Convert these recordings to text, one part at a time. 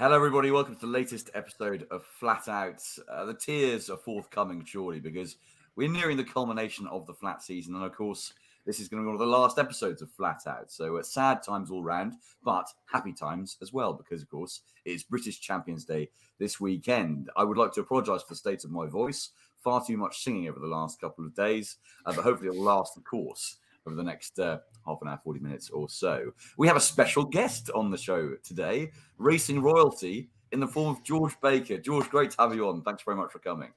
Hello, everybody. Welcome to the latest episode of Flat Out. The tears are forthcoming, surely, because we're nearing the culmination of the flat season. And of course, this is going to be one of the last episodes of Flat Out. So sad times all round, but happy times as well, because, of course, it's British Champions Day this weekend. I would like to apologise for the state of my voice. Far too much singing over the last couple of days, but hopefully it'll last the course over the next half an hour, 40 minutes or so. We have a special guest on the show today, racing royalty in the form of George Baker. George, great to have you on. Thanks very much for coming.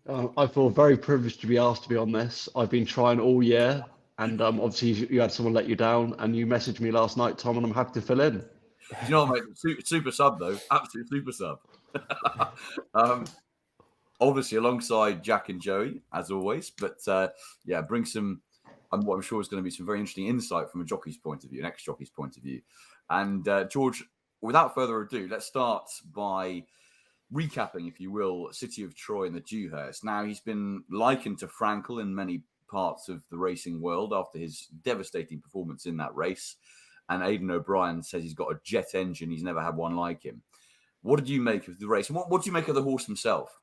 I feel very privileged to be asked to be on this. I've been trying all year, and obviously you had someone let you down, and you messaged me last night, Tom, and I'm happy to fill in. Do you know what, mate? Super sub, though. Absolute super sub. Obviously, alongside Jack and Joey, as always. But bring some, what I'm sure is going to be some very interesting insight from a jockey's point of view, an ex-jockey's point of view. And George, without further ado, let's start by recapping, if you will, City of Troy and the Dewhurst. Now, he's been likened to Frankel in many parts of the racing world after his devastating performance in that race. And Aidan O'Brien says he's got a jet engine. He's never had one like him. What did you make of the race? And what do you make of the horse himself?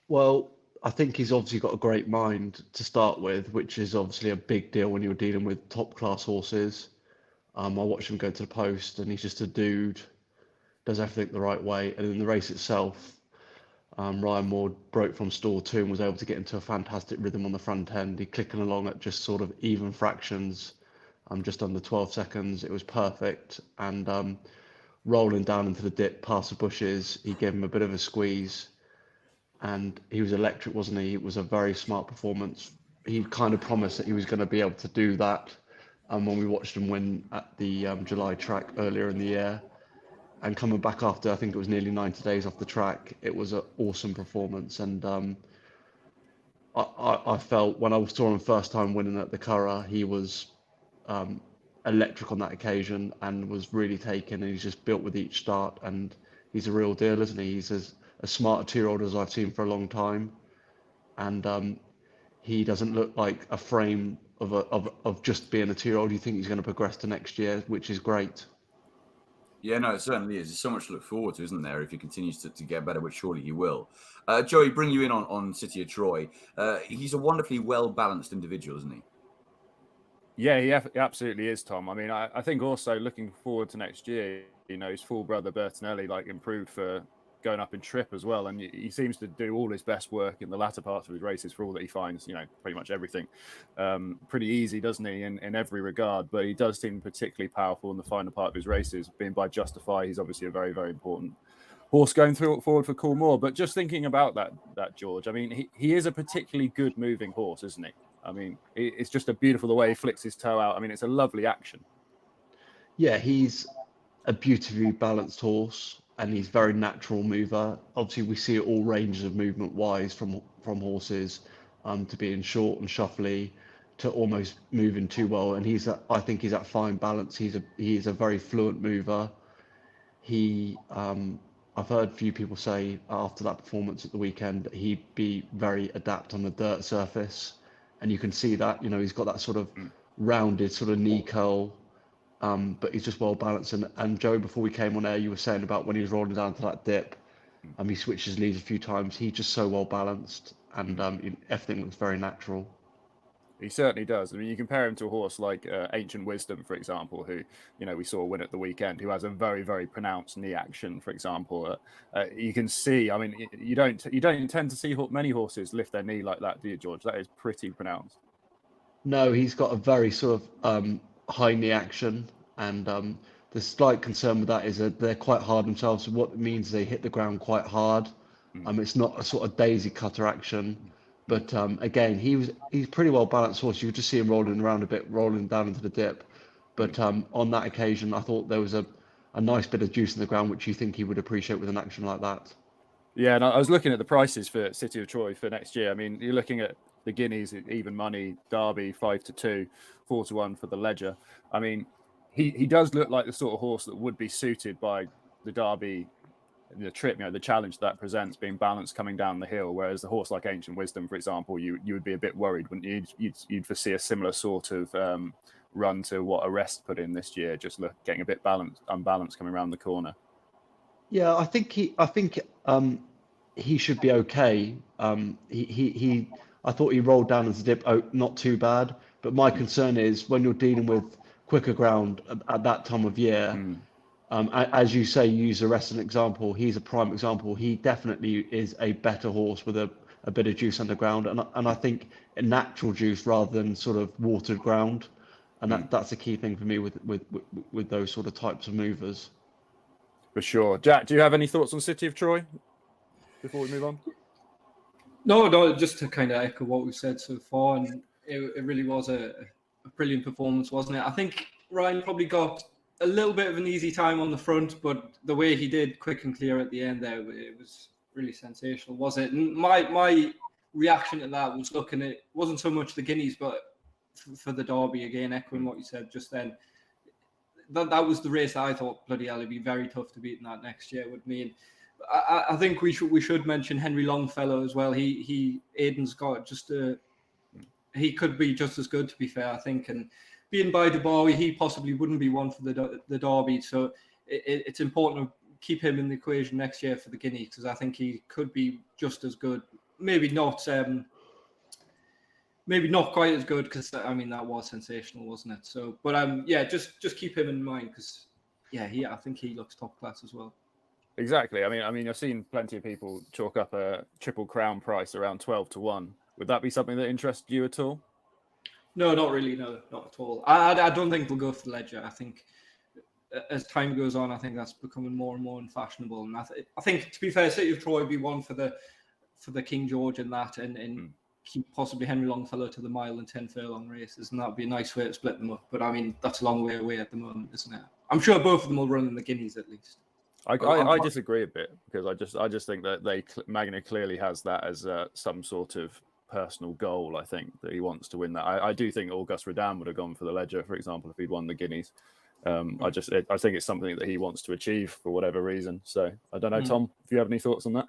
Well, I think he's obviously got a great mind to start with, which is obviously a big deal when you're dealing with top-class horses. I watched him go to the post, and he's just a dude, does everything the right way. And in the race itself, Ryan Moore broke from stall 2 and was able to get into a fantastic rhythm on the front end. He clicking along at just sort of even fractions, just under 12 seconds. It was perfect. And rolling down into the dip past the bushes, he gave him a bit of a squeeze. And he was electric, wasn't he? It was a very smart performance. He kind of promised that he was going to be able to do that when we watched him win at the July track earlier in the year. And coming back after, I think it was nearly 90 days off the track, it was an awesome performance. And I felt when I saw him first time winning at the Curragh, he was electric on that occasion and was really taken. And he's just built with each start. And he's a real deal, isn't he? He's as smart a 2-year-old as I've seen for a long time. And he doesn't look like a frame of just being a 2-year-old. You think he's going to progress to next year, which is great. Yeah, no, it certainly is. There's so much to look forward to, isn't there, if he continues to get better, which surely he will. Joey, bring you in on City of Troy. He's a wonderfully well-balanced individual, isn't he? Yeah, he absolutely is, Tom. I mean, I think also looking forward to next year, his full brother Bertinelli improved for going up in trip as well, and he seems to do all his best work in the latter parts of his races for all that he finds, pretty much everything pretty easy, doesn't he, in every regard. But he does seem particularly powerful in the final part of his races, being by Justify. He's obviously a very, very important horse going forward for Coolmore. But just thinking about that George, I mean, he is a particularly good moving horse, isn't he? I mean, it's just a beautiful the way he flicks his toe out. I mean, it's a lovely action. Yeah, he's a beautifully balanced horse, and he's very natural mover. Obviously, we see all ranges of movement wise from horses, to being short and shuffly, to almost moving too well. And I think he's at fine balance. He's a very fluent mover. I've heard a few people say after that performance at the weekend that he'd be very adept on the dirt surface, and you can see that. He's got that sort of rounded sort of knee curl. But he's just well balanced. And Joey, before we came on air, you were saying about when he was rolling down to that dip, he switched his leads a few times. He's just so well balanced, and everything looks very natural. He certainly does. I mean, you compare him to a horse like Ancient Wisdom, for example, who we saw win at the weekend, who has a very, very pronounced knee action, for example. You can see. I mean, you don't tend to see many horses lift their knee like that, do you, George? That is pretty pronounced. No, he's got a very sort of high knee action, and the slight concern with that is that they're quite hard themselves. What it means is they hit the ground quite hard. It's not a sort of daisy cutter action, but again, he's pretty well balanced horse. You could just see him rolling around a bit, rolling down into the dip. But on that occasion, I thought there was a nice bit of juice in the ground, which you think he would appreciate with an action like that. Yeah, and I was looking at the prices for City of Troy for next year. I mean, you're looking at the guineas, even money, Derby 5-2, 4-1 for the Ledger. I mean, he does look like the sort of horse that would be suited by the Derby, the trip, the challenge that presents, being balanced coming down the hill. Whereas the horse like Ancient Wisdom, for example, you would be a bit worried, wouldn't you? You'd foresee a similar sort of run to what Arrest put in this year, just getting a bit unbalanced coming around the corner. Yeah, he should be okay. I thought he rolled down as a dip, not too bad. But my concern is when you're dealing with quicker ground at that time of year. Mm. As you say, use the rest as an example. He's a prime example. He definitely is a better horse with a bit of juice underground, and I think a natural juice rather than sort of watered ground, and that's a key thing for me with those sort of types of movers. For sure. Jack, do you have any thoughts on City of Troy before we move on? No, just to kind of echo what we've said so far, and it really was a brilliant performance, wasn't it? I think Ryan probably got a little bit of an easy time on the front, but the way he did quick and clear at the end there, it was really sensational, was it? And my reaction to that was looking at, wasn't so much the guineas, but for the Derby, again, echoing what you said just then. That was the race that I thought, bloody hell, it'd be very tough to beat in that next year with me. And I think we should mention Henry Longfellow as well. Aidan's got he could be just as good, to be fair, I think. And being by Dubai, he possibly wouldn't be one for the Derby. So it's important to keep him in the equation next year for the Guineas, because I think he could be just as good. Maybe not quite as good, because I mean that was sensational, wasn't it? So, but just keep him in mind, because I think he looks top class as well. Exactly. I mean, I've seen plenty of people chalk up a Triple Crown price around 12-1. Would that be something that interests you at all? No, not really. No, not at all. I don't think we'll go for the Ledger. I think as time goes on, I think that's becoming more and more unfashionable. And I think, to be fair, City of Troy would be one for the King George in that, and keep possibly Henry Longfellow to the mile and 10 furlong races, and that would be a nice way to split them up. But I mean, that's a long way away at the moment, isn't it? I'm sure both of them will run in the Guineas at least. I disagree a bit, because I just think that Magna clearly has that as some sort of personal goal. I think that he wants to win that. I do think Auguste Rodin would have gone for the Ledger, for example, if he'd won the Guineas. I think it's something that he wants to achieve for whatever reason. So I don't know, Tom, if you have any thoughts on that.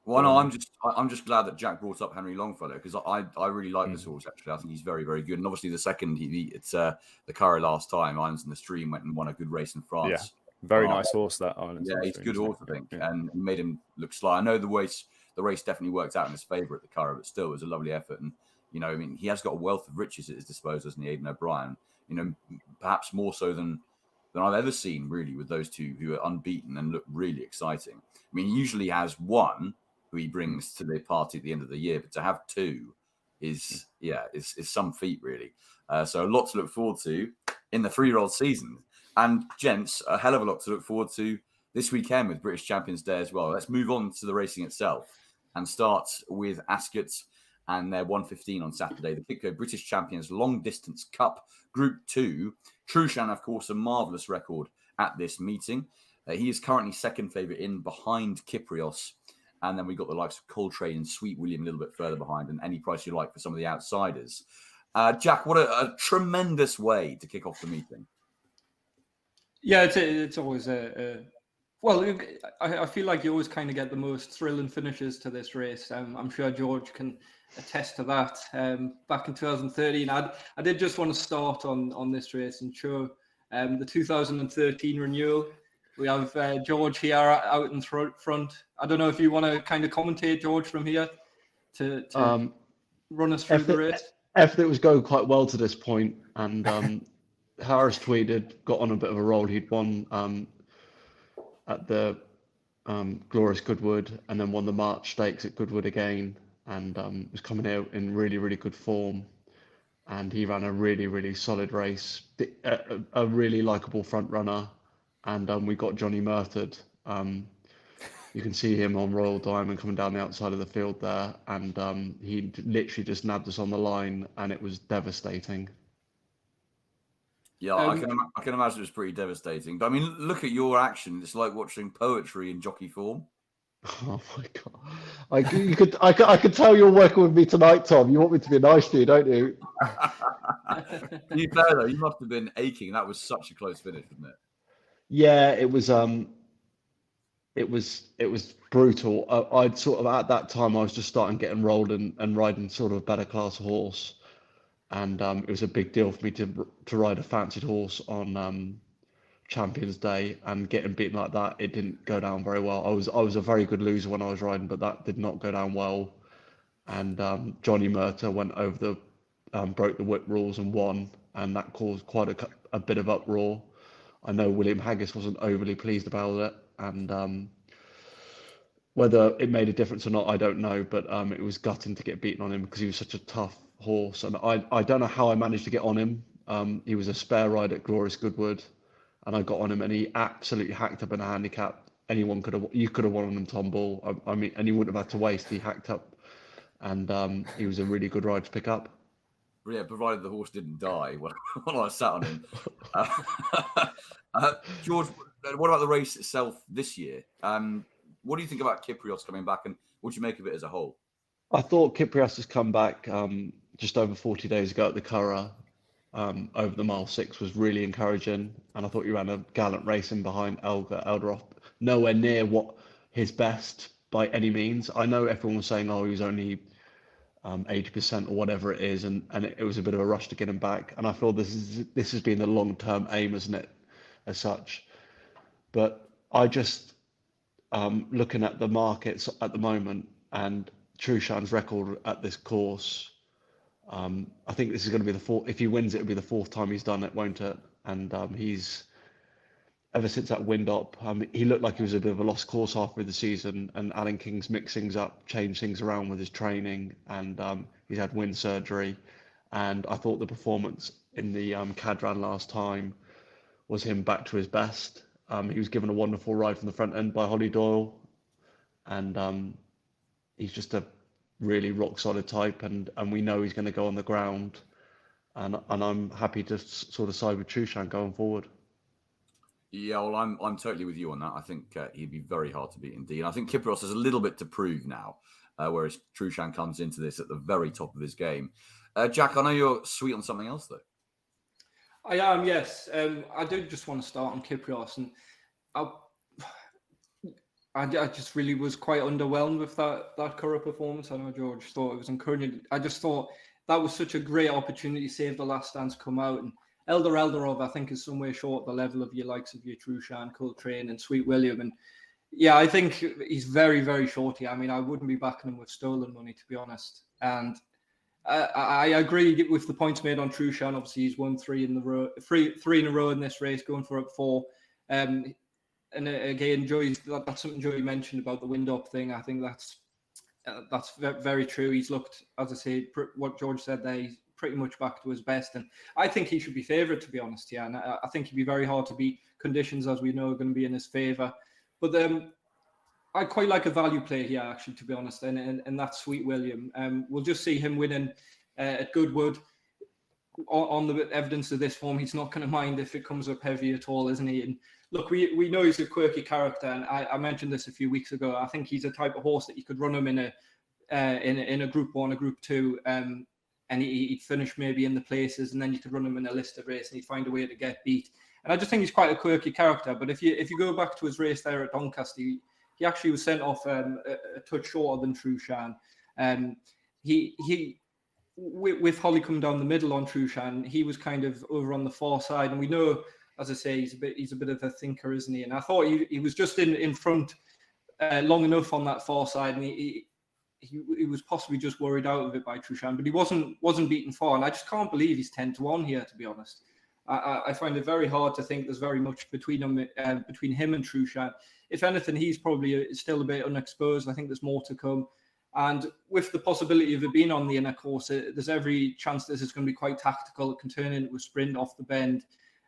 Well, no, I'm just glad that Jack brought up Henry Longfellow, because I really like this horse, actually. I think he's very, very good. And obviously the second it's the Curragh last time, Islands in the Stream, went and won a good race in France. Yeah. Very nice horse, that Island. Yeah, he's a good horse, I think, and made him look sly. I know the race definitely worked out in his favour at the Curragh, but still, it was a lovely effort. And I mean, he has got a wealth of riches at his disposal, hasn't he, Aidan O'Brien? Perhaps more so than I've ever seen, really, with those two who are unbeaten and look really exciting. I mean, he usually has one who he brings to the party at the end of the year, but to have two is some feat, really. So a lot to look forward to in the 3-year-old season. And, gents, a hell of a lot to look forward to this weekend with British Champions Day as well. Let's move on to the racing itself and start with Ascot and their 1:15 on Saturday. The QIPCO British Champions Long Distance Cup Group 2. Trushan, of course, a marvellous record at this meeting. He is currently second favourite in behind Kyprios. And then we've got the likes of Coltrane and Sweet William a little bit further behind, and any price you like for some of the outsiders. Jack, what a tremendous way to kick off the meeting. Yeah, it's always well, I feel like you always kind of get the most thrilling finishes to this race. I'm sure George can attest to that. Back in 2013, I did just want to start on this race and show the 2013 renewal. We have George here out in front. I don't know if you want to kind of commentate, George, from here to run us through the race. Everything was going quite well to this point, and Harris tweeted, got on a bit of a roll. He'd won at the Glorious Goodwood, and then won the March Stakes at Goodwood again, and was coming out in really, really good form. And he ran a really, really solid race, a really likeable front runner. And we got Johnny Murthard. You can see him on Royal Diamond coming down the outside of the field there, and he literally just nabbed us on the line, and it was devastating. Yeah, I can imagine it was pretty devastating. But I mean, look at your action. It's like watching poetry in jockey form. Oh my god! I could tell you're working with me tonight, Tom. You want me to be nice to you, don't you? To be fair though, you must have been aching. That was such a close finish, wasn't it? Yeah, it was. It was brutal. I'd sort of at that time I was just starting getting rolled and riding sort of a better class horse, and it was a big deal for me to ride a fancied horse on Champions Day, and getting beaten like that, it didn't go down very well. I was a very good loser when I was riding, but that did not go down well. And Johnny Murta went over broke the whip rules and won, and that caused quite a bit of uproar. I know William Haggis wasn't overly pleased about it, and whether it made a difference or not, I don't know. But it was gutting to get beaten on him because he was such a tough horse, and I don't know how I managed to get on him. He was a spare ride at Glorious Goodwood, and I got on him, and he absolutely hacked up in a handicap. You could have won on him, Tom Ball. I mean, and he wouldn't have had to waste. He hacked up, and he was a really good ride to pick up. Yeah, provided the horse didn't die when I sat on him. George, what about the race itself this year? What do you think about Kyprios coming back, and what do you make of it as a whole? I thought Kyprios has come back just over 40 days ago at the Curragh over the mile 6 was really encouraging, and I thought he ran a gallant racing behind Elderoff, nowhere near what his best by any means. I know everyone was saying, oh, he was only 80% or whatever it is, and it was a bit of a rush to get him back, and I feel this has been the long-term aim, isn't it, as such. But I just looking at the markets at the moment and Trushan's record at this course, I think this is going to be the fourth. If he wins, it'll be the fourth time he's done it, won't it? And he's ever since that wind up, he looked like he was a bit of a lost cause halfway the season. And Alan King's mixed things up, changed things around with his training, and he's had wind surgery. And I thought the performance in the Cadran last time was him back to his best. He was given a wonderful ride from the front end by Holly Doyle, and he's just a really rock solid type, and we know he's going to go on the ground, and I'm happy to sort of side with Trushan going forward. Yeah, well, I'm totally with you on that. I think he'd be very hard to beat indeed. I think Kyprios has a little bit to prove now, whereas Trushan comes into this at the very top of his game. Jack, I know you're sweet on something else though. I am, yes. I do just want to start on Kyprios, and I just really was quite underwhelmed with that Curragh performance. I know George thought it was encouraging. I just thought that was such a great opportunity to save the last dance come out. And Elderov, I think, is somewhere short the level of your likes of your Trushan, Coltrane, and Sweet William. And yeah, I think he's very, very short here. I mean, I wouldn't be backing him with stolen money, to be honest. And I agree with the points made on Trushan. Obviously, he's won three in a row in this race, going for up 4. And again, that's something Joey mentioned about the wind up thing. I think that's very true. He's looked, as I say, what George said there, he's pretty much back to his best. And I think he should be favoured, to be honest. Yeah, and I think he'd be very hard to beat. Conditions, as we know, are going to be in his favour. But I quite like a value play here, actually, to be honest, and that's Sweet William. We'll just see him winning at Goodwood. On the evidence of this form, he's not going to mind if it comes up heavy at all, isn't he? And look, we know he's a quirky character, and I mentioned this a few weeks ago. I think he's a type of horse that you could run him in a Group 1, a Group 2, and he'd finish maybe in the places, and then you could run him in a listed race, and he'd find a way to get beat. And I just think he's quite a quirky character. But if you go back to his race there at Doncaster, he actually was sent off a touch shorter than Trushan. With Holly coming down the middle on Trushan, he was kind of over on the far side, and we know, as I say, he's a bit of a thinker, isn't he? And I thought he was just in front long enough on that far side, and he was possibly just worried out of it by Trushan, but he wasn't beaten far, and I just can't believe he's 10-1 here, to be honest. I find it very hard to think there's very much between him and Trushan. If anything, he's probably still a bit unexposed. I think there's more to come. And with the possibility of it being on the inner course, there's every chance this is going to be quite tactical. It can turn into a sprint off the bend.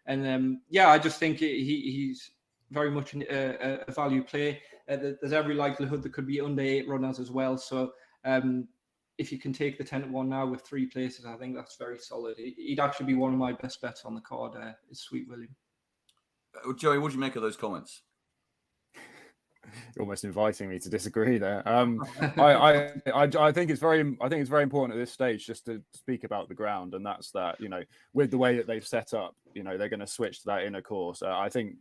And I just think he's very much a value play. There's every likelihood there could be under 8 runners as well. So if you can take the 10-1 now with 3 places, I think that's very solid. He'd actually be one of my best bets on the card. Is Sweet William. Joey, what do you make of those comments? You're almost inviting me to disagree there. I think it's very important at this stage just to speak about the ground, and that's that, with the way that they've set up, they're going to switch to that inner course. I think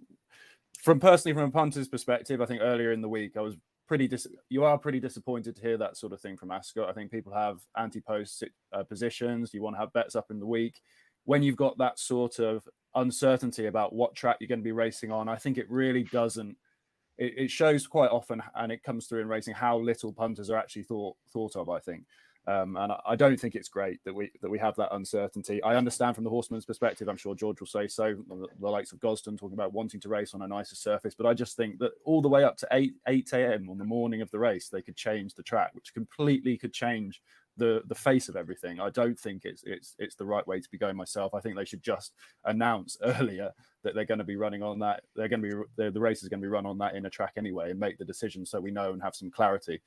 from a punter's perspective, I think earlier in the week I was you are pretty disappointed to hear that sort of thing from Ascot. I think people have anti-post positions. You want to have bets up in the week. when you've got that sort of uncertainty about what track you're going to be racing on, I think it really doesn't. It shows quite often, and it comes through in racing, how little punters are actually thought of, I think. And I don't think it's great that we have that uncertainty. I understand from the horseman's perspective, I'm sure George will say so, the likes of Gosden talking about wanting to race on a nicer surface, but I just think that all the way up to 8 a.m. on the morning of the race, they could change the track, which completely could change the face of everything. I don't think it's the right way to be going myself. I think they should just announce earlier that they're going to be running on that. The race is going to be run on that inner track anyway, and make the decision so we know and have some clarity.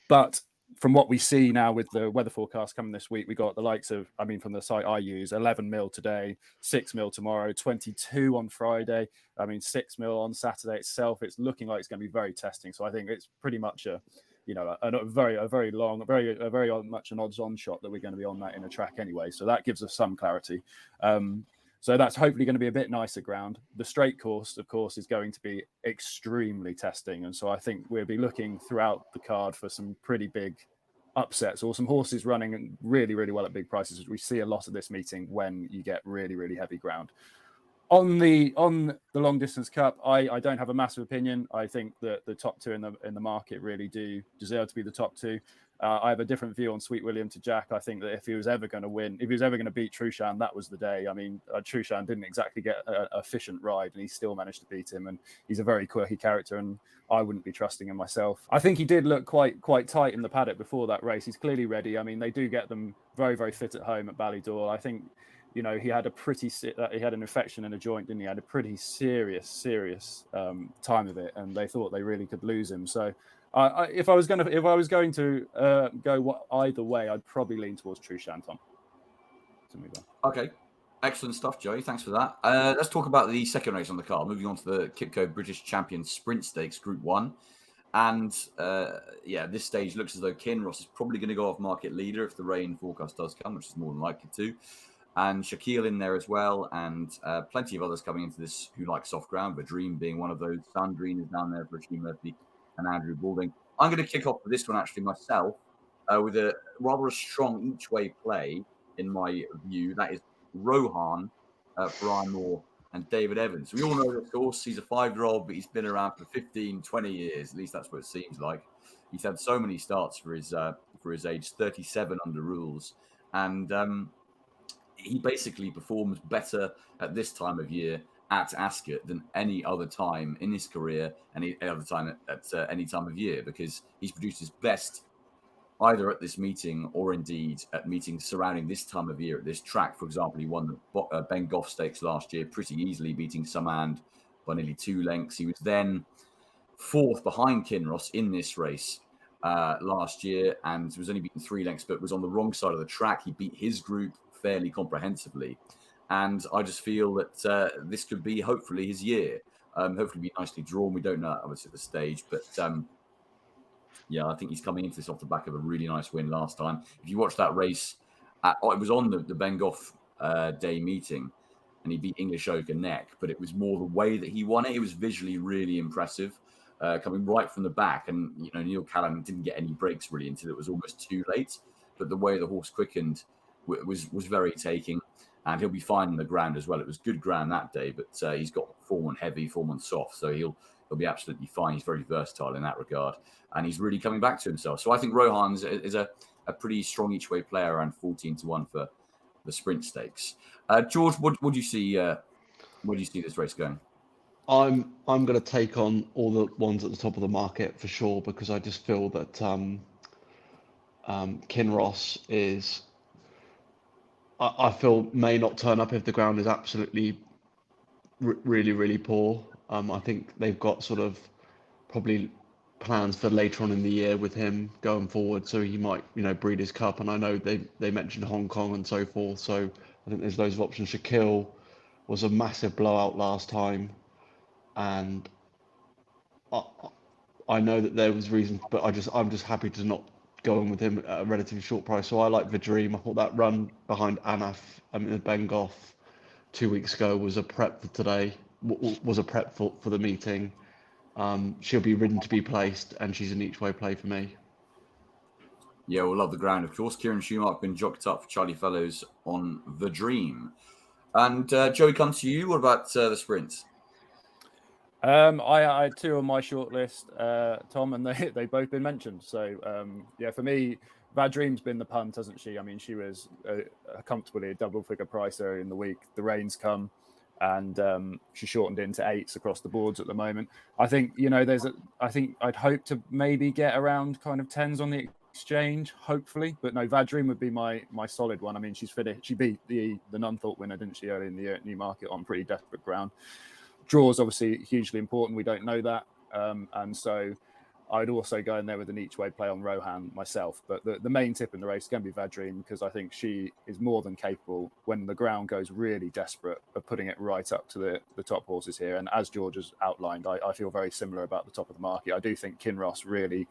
But from what we see now with the weather forecast coming this week, we got the likes of, I mean, from the site I use, 11 mil today, 6 mil tomorrow, 22 on Friday. I mean, 6 mil on Saturday itself. It's looking like it's going to be very testing. So I think it's pretty much a very much an odds-on shot that we're going to be on that inner track anyway. So that gives us some clarity. So that's hopefully going to be a bit nicer ground. The straight course, of course, is going to be extremely testing. And so I think we'll be looking throughout the card for some pretty big upsets or some horses running really, really well at big prices. We see a lot of this meeting when you get really, really heavy ground. On the long distance cup, I don't have a massive opinion. I think that the top two in the market really do deserve to be the top two. I have a different view on Sweet William to Jack. I think that if he was ever going to win, if he was ever going to beat Trushan, that was the day. I mean, Trushan didn't exactly get an efficient ride, and he still managed to beat him. And he's a very quirky character, and I wouldn't be trusting him myself. I think he did look quite tight in the paddock before that race. He's clearly ready. I mean, they do get them very, very fit at home at Ballydor. I think, you know, he had an infection in a joint, didn't he? Had a pretty serious time of it, and they thought they really could lose him. So if I was going to go either way, I'd probably lean towards Trushan, Tom. Okay, excellent stuff, Joey. Thanks for that. Let's talk about the second race on the card. Moving on to the QIPCO British Champion Sprint Stakes Group 1. And this stage looks as though Kinross is probably going to go off market leader if the rain forecast does come, which is more than likely to. And Shaquille in there as well, and plenty of others coming into this who like soft ground. Dream being one of those. Sandrine is down there for Richie Murphy and Andrew Balding. I'm going to kick off with this one actually myself with a rather strong each-way play in my view. That is Rohan, Brian Moore, and David Evans. We all know this horse. He's a 5-year-old, but he's been around for 15, 20 years. At least that's what it seems like. He's had so many starts for his age, 37 under rules, and he basically performs better at this time of year at Ascot than any other time in his career, any other time at any time of year, because he's produced his best either at this meeting or indeed at meetings surrounding this time of year at this track. For example, he won the Ben Goff Stakes last year pretty easily, beating Samand by nearly 2 lengths. He was then 4th behind Kinross in this race last year and was only beaten 3 lengths, but was on the wrong side of the track. He beat his group fairly comprehensively. And I just feel that this could be hopefully his year. Hopefully be nicely drawn. We don't know obviously at the stage, but I think he's coming into this off the back of a really nice win last time. If you watch that race, it was on the Ben Goff day meeting, and he beat English Oak and Neck, but it was more the way that he won it. It was visually really impressive, coming right from the back. And Neil Callan didn't get any breaks really until it was almost too late. But the way the horse quickened was very taking. And he'll be fine in the ground as well. It was good ground that day, but he's got form on heavy, form on soft, so he'll be absolutely fine. He's very versatile in that regard, and he's really coming back to himself. So I think Rohan is a pretty strong each-way player, around 14-1 for the Sprint Stakes. George, what do you see? Where do you see this race going? I'm going to take on all the ones at the top of the market for sure, because I just feel that Kinross is. I feel may not turn up if the ground is absolutely really, really poor. I think they've got sort of probably plans for later on in the year with him going forward, so he might, breed his cup. And I know they mentioned Hong Kong and so forth, so I think there's loads of options. Shaquille was a massive blowout last time, and I know that there was reason, but I'm just happy to not going with him at a relatively short price. So I like the Dream. I thought that run behind Anaf, Ben Goff 2 weeks ago was a prep for today, was a prep for the meeting. She'll be ridden to be placed, and she's an each way play for me. Yeah, we'll love the ground, of course. Kieran Schumacher been jocked up for Charlie Fellows on The Dream. And Joey, come to you. What about the sprints? I had two on my shortlist, Tom, and they both been mentioned. So yeah, for me, Vadream's been the punt, hasn't she? I mean, she was comfortably a double-figure price earlier in the week. The rains come, and she shortened into 8s across the boards at the moment. I think I think I'd hope to maybe get around kind of 10s on the exchange, hopefully. But no, Vadream would be my solid one. I mean, she's finished. She beat the Nunthorpe winner, didn't she, early in the year at Newmarket on pretty desperate ground. Draws obviously hugely important. We don't know that, and so I'd also go in there with an each way play on Rohan myself. But the main tip in the race is going to be Vadream, because I think she is more than capable, when the ground goes really desperate, of putting it right up to the top horses here. And as George has outlined, I feel very similar about the top of the market. I do think Kinross really,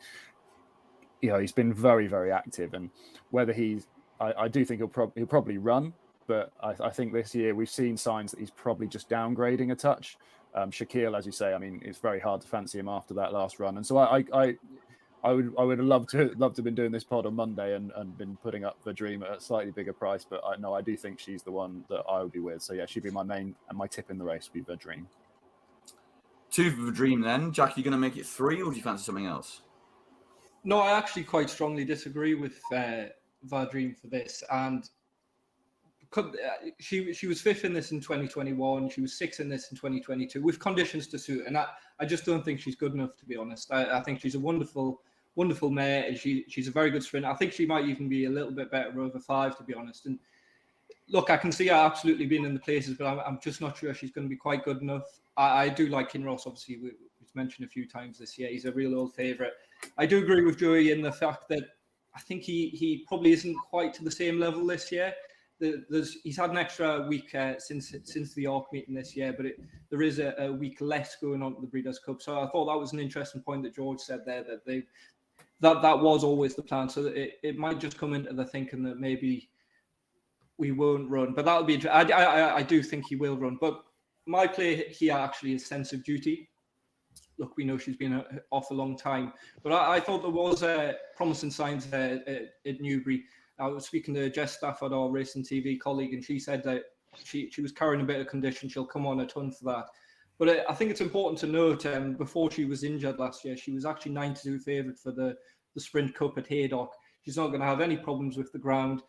he's been very, very active, and whether I do think he'll probably run. But I think this year we've seen signs that he's probably just downgrading a touch. Shaquille, as you say, I mean, it's very hard to fancy him after that last run. And so I would have loved to have been doing this pod on Monday and been putting up the Dream at a slightly bigger price. But I do think she's the one that I would be with. So yeah, she'd be my main, and my tip in the race would be the Dream. 2 for the Dream then. Jack, you going to make it 3, or do you fancy something else? No, I actually quite strongly disagree with Vadream for this. And she was 5th in this in 2021. She was 6th in this in 2022 with conditions to suit. And I just don't think she's good enough, to be honest. I think she's a wonderful mare, and she's a very good sprinter. I think she might even be a little bit better over 5, to be honest. And look, I can see her absolutely being in the places, but I'm just not sure she's going to be quite good enough. I do like Kinross, obviously, we've mentioned a few times this year. He's a real old favourite. I do agree with Joey in the fact that I think he probably isn't quite to the same level this year. He's had an extra week since the York meeting this year, but there is a week less going on at the Breeders' Cup. So I thought that was an interesting point that George said there, that that was always the plan. So it might just come into the thinking that maybe we won't run, but that'll be. I do think he will run. But my play here actually is Sense of Duty. Look, we know she's been off a long time, but I thought there was promising signs there at Newbury. I was speaking to Jess Stafford, our racing TV colleague, and she said that she was carrying a bit of condition. She'll come on a ton for that. But I think it's important to note, before she was injured last year, she was actually 9-2 favourite for the Sprint Cup at Haydock. She's not going to have any problems with the ground.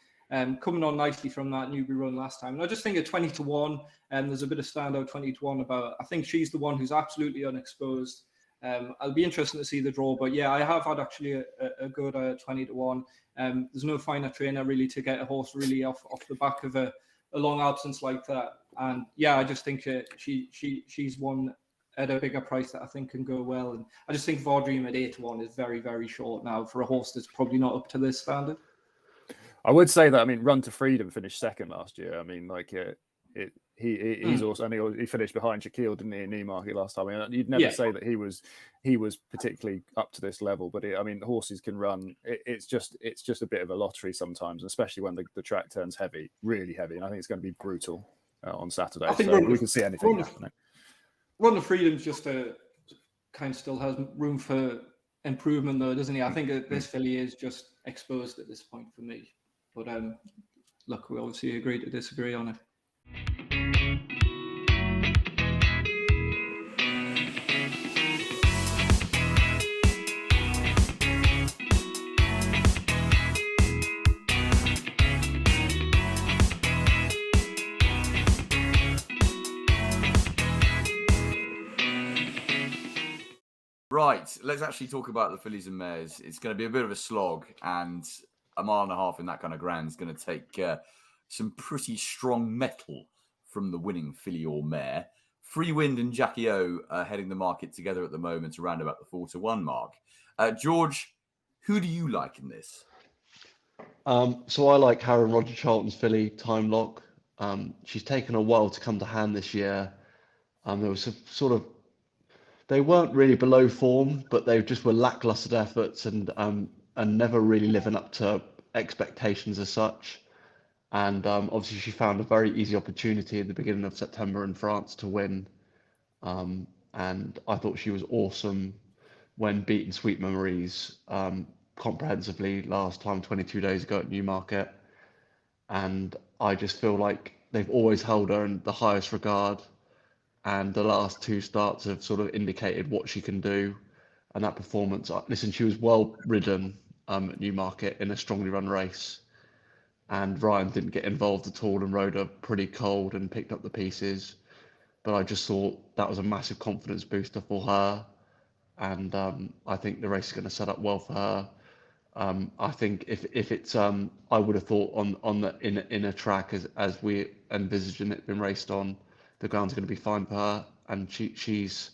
Coming on nicely from that Newbury run last time. And I just think at 20-1, there's a bit of standout 20-1 about. I think she's the one who's absolutely unexposed. I'll be interested to see the draw, but yeah, I have had actually a good 20-1. There's no finer trainer really to get a horse really off the back of a long absence like that. And yeah, I just think she's one at a bigger price that I think can go well. And I just think Vadream at 8-1 is very, very short now for a horse that's probably not up to this standard. I would say that, I mean, Run to Freedom finished second last year. I mean, like he's also, and he finished behind Shaquille, didn't he, in Newmarket last time? I mean, you'd never say that he was particularly up to this level, but I mean, horses can run. It's just a bit of a lottery sometimes, especially when the track turns heavy, really heavy. And I think it's going to be brutal on Saturday. I think we can see anything happening. Run to Freedom's just kind of still has room for improvement, though, doesn't he? I think this filly is just exposed at this point for me. But look, we obviously agree to disagree on it. Right, let's actually talk about the fillies and mares. It's going to be a bit of a slog, and a mile and a half in that kind of ground is going to take some pretty strong metal from the winning filly or mare. Free Wind and Jackie O are heading the market together at the moment around about the 4-1 mark. George, who do you like in this? So I like Harry Roger Charlton's filly, Time Lock. She's taken a while to come to hand this year. There was a sort of, they weren't really below form, but they just were lackluster efforts and never really living up to expectations as such. And obviously she found a very easy opportunity at the beginning of September in France to win. And I thought she was awesome when beating Sweet Memories, comprehensively last time, 22 days ago at Newmarket. And I just feel like they've always held her in the highest regard. And the last two starts have sort of indicated what she can do. And that performance, listen, she was well ridden at Newmarket in a strongly run race. And Ryan didn't get involved at all and rode her pretty cold and picked up the pieces. But I just thought that was a massive confidence booster for her. And I think the race is going to set up well for her. I think if it's I would have thought on the in a track as we envisaging it being raced on, the ground's going to be fine for her, and she's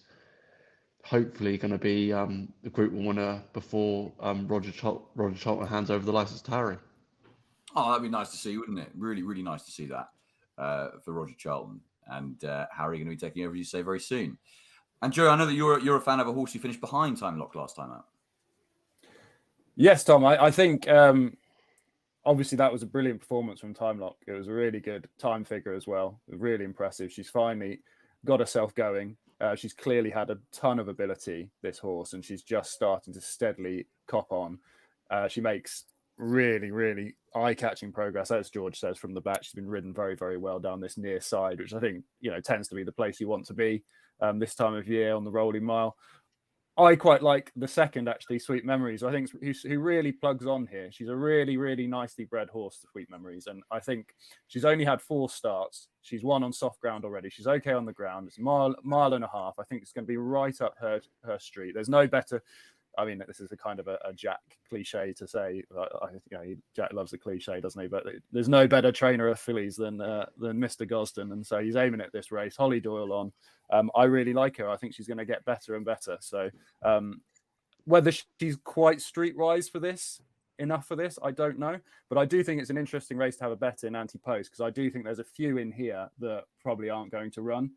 hopefully going to be the Group 1 winner before Roger Cholton hands over the license to Harry. Oh, that'd be nice to see, wouldn't it? Really, really nice to see that for Roger Charlton. And Harry going to be taking over, you say, very soon. And Joe, I know that you're a fan of a horse who finished behind Time Lock last time out. Yes, Tom. I think obviously that was a brilliant performance from Time Lock. It was a really good time figure as well. Really impressive. She's finally got herself going. She's clearly had a ton of ability, this horse, and she's just starting to steadily cop on. She makes really, really eye-catching progress, as George says, from the back. She's been ridden very, very well down this near side, which I think, tends to be the place you want to be this time of year on the rolling mile. I quite like the second, actually, Sweet Memories. I think who really plugs on here. She's a really, really nicely bred horse, Sweet Memories. And I think she's only had 4 starts. She's won on soft ground already. She's okay on the ground. It's a mile and a half. I think it's going to be right up her street. There's no better. I mean, this is a kind of a Jack cliche to say. Jack loves a cliche, doesn't he? But there's no better trainer of fillies than Mr. Gosden, and so he's aiming at this race. Holly Doyle on. I really like her. I think she's going to get better and better. So whether she's quite streetwise enough for this, I don't know. But I do think it's an interesting race to have a bet in anti-post, because I do think there's a few in here that probably aren't going to run.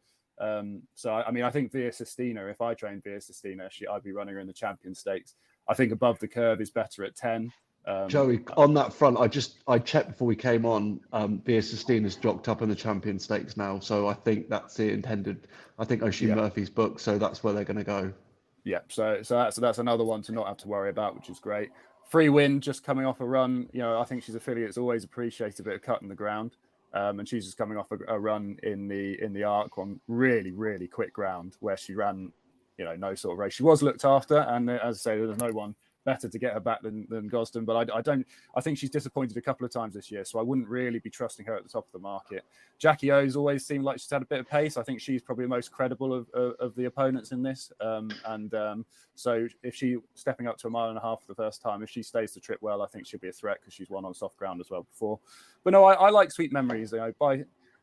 So I think Via Sistina, if I trained Via Sistina, I'd be running her in the Champion Stakes. I think Above the Curve is better at 10. Joey, on that front, I checked before we came on. Via Sistina's jocked up in the Champion Stakes now, so I think that's the intended. I think Oisin Murphy's book, so that's where they're going to go. Yeah, so that's another one to not have to worry about, which is great. Free Win just coming off a run. I think she's a filly that's always appreciated a bit of cut in the ground. And she's just coming off a run in the Arc on really, really quick ground where she ran, no sort of race. She was looked after, and as I say, there's no one better to get her back than Gosden. But I think she's disappointed a couple of times this year, so I wouldn't really be trusting her at the top of the market. Jackie O's always seemed like she's had a bit of pace. I think she's probably the most credible of the opponents in this. So if she stepping up to a mile and a half for the first time, if she stays the trip well, I think she'll be a threat, because she's won on soft ground as well before. But no, I like Sweet Memories.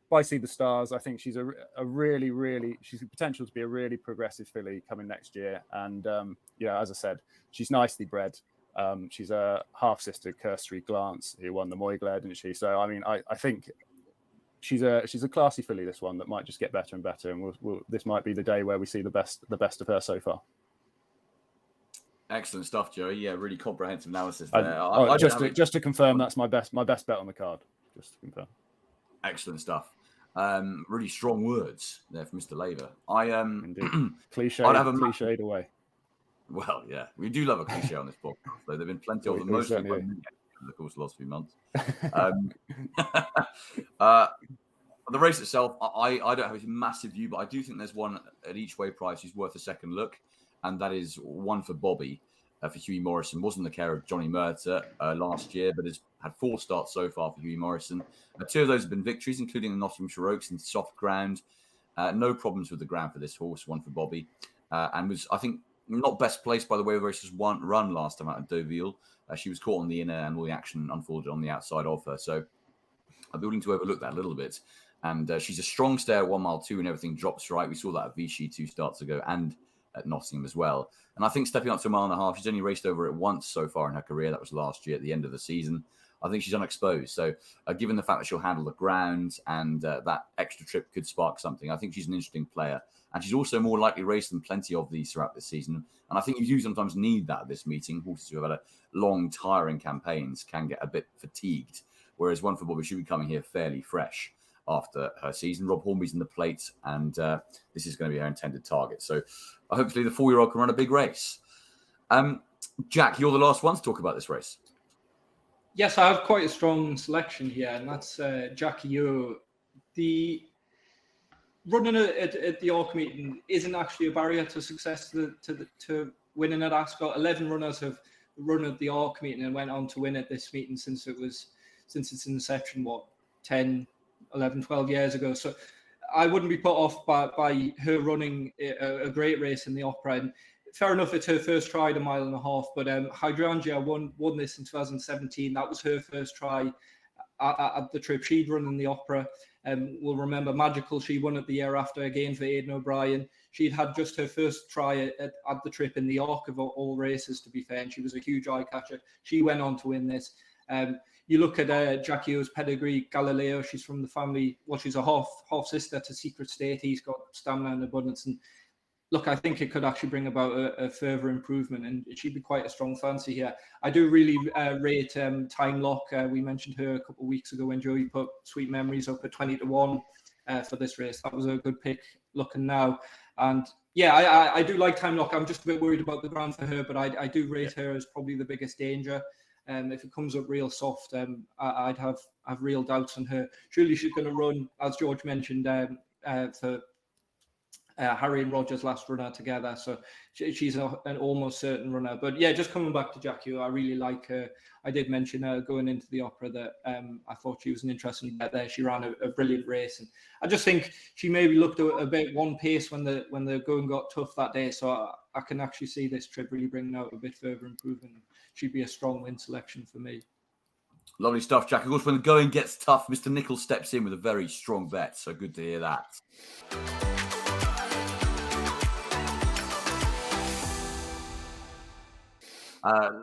By See the Stars, I think she's a really, really, she's the potential to be a really progressive filly coming next year. And as I said, she's nicely bred. She's a half sister, Cursory Glance, who won the Moyglare, didn't she? So I think she's a classy filly, this one, that might just get better and better. And this might be the day where we see the best of her so far. Excellent stuff, Joey. Yeah, really comprehensive analysis there. Just to confirm, that's my best bet on the card. Just to confirm. Excellent stuff. Really strong words there from Mr. Laver. Cliche. I'd have cliched away. Well, yeah, we do love a cliche on this podcast. So there've been plenty of them, mostly over the course of the last few months. The race itself, I don't have a massive view, but I do think there's one at each way price who's worth a second look, and that is one for Bobby. For Hughie Morrison, wasn't the care of Johnny Murtagh last year, but has had 4 starts so far for Hughie Morrison. 2 of those have been victories, including the Nottinghamshire Oaks and soft ground. No problems with the ground for this horse, one for Bobby. And was, I think, not best placed by the way the race was run last time out at Deauville. She was caught on the inner, and all the action unfolded on the outside of her. So I'd be willing to overlook that a little bit. And she's a strong stay at 1 mile 2 and everything drops right. We saw that at Vichy 2 starts ago and at Nottingham as well. And I think stepping up to a mile and a half, she's only raced over it once so far in her career. That was last year at the end of the season. I think she's unexposed. So given the fact that she'll handle the ground and that extra trip could spark something, I think she's an interesting player. And she's also more likely raced than plenty of these throughout this season. And I think you do sometimes need that at this meeting. Horses who have had a long, tiring campaigns can get a bit fatigued, whereas one for Bobby should be coming here fairly fresh after her season. Rob Hornby's in the plate, and this is going to be her intended target. So hopefully the 4-year-old can run a big race. Jack, you're the last one to talk about this race. Yes, I have quite a strong selection here, and that's Jockey. The running at the York meeting isn't actually a barrier to success to winning at Ascot. 11 runners have run at the York meeting and went on to win at this meeting since its inception, 10, 11, 12 years ago. So I wouldn't be put off by her running a great race in the Opera. And fair enough, it's her first try at 1.5 miles, but Hydrangea won this in 2017. That was her first try at the trip. She'd run in the Opera. We'll remember Magical, she won it the year after again for Aidan O'Brien. She'd had just her first try at the trip in the York of all races, to be fair, and she was a huge eye catcher. She went on to win this. You look at Jackie O's pedigree, Galileo, she's from the family, she's a half sister to Secret State. He's got stamina and abundance. And look, I think it could actually bring about a further improvement, and she'd be quite a strong fancy here. I do really rate Time Lock. We mentioned her a couple of weeks ago when Joey put Sweet Memories up at 20-1 for this race. That was a good pick looking now. And yeah, I do like Time Lock. I'm just a bit worried about the ground for her, but I do rate her as probably the biggest danger. If it comes up real soft, I'd have real doubts on her. Surely she's going to run, as George mentioned, for Harry and Roger's last runner together. So she's an almost certain runner. But yeah, just coming back to Jackie, I really like her. I did mention her going into the Opera that I thought she was an interesting bet there. She ran a brilliant race. And I just think she maybe looked a bit one pace when the going got tough that day. So I can actually see this trip really bringing out a bit further improvement. She'd be a strong win selection for me. Lovely stuff, Jack. Of course, when the going gets tough, Mr. Nichols steps in with a very strong bet. So good to hear that.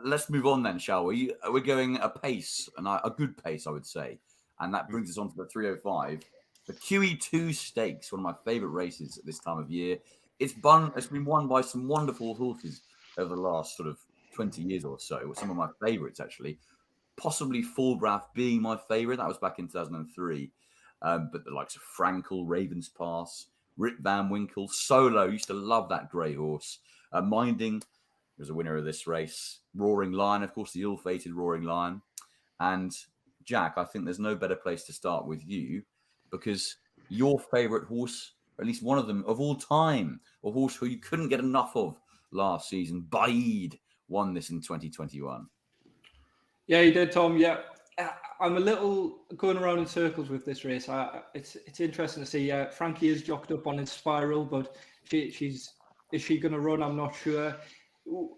Let's move on then, shall we? We're going a pace, and a good pace, I would say. And that brings us on to the 305. The QE2 Stakes, one of my favourite races at this time of year. It's been won by some wonderful horses over the last sort of 20 years or so. Some of my favourites, actually. Possibly Fulbrath being my favourite. That was back in 2003. But the likes of Frankel, Ravens Pass, Rip Van Winkle, Solo. Used to love that grey horse. Minding was a winner of this race. Roaring Lion, of course, the ill-fated Roaring Lion. And Jack, I think there's no better place to start with you, because your favourite horse, or at least one of them of all time, a horse who you couldn't get enough of last season, Baid, won this in 2021. Yeah, he did, Tom. Yeah, I'm a little going around in circles with this race. It's interesting to see. Frankie is jocked up on his Spiral, but is she going to run? I'm not sure.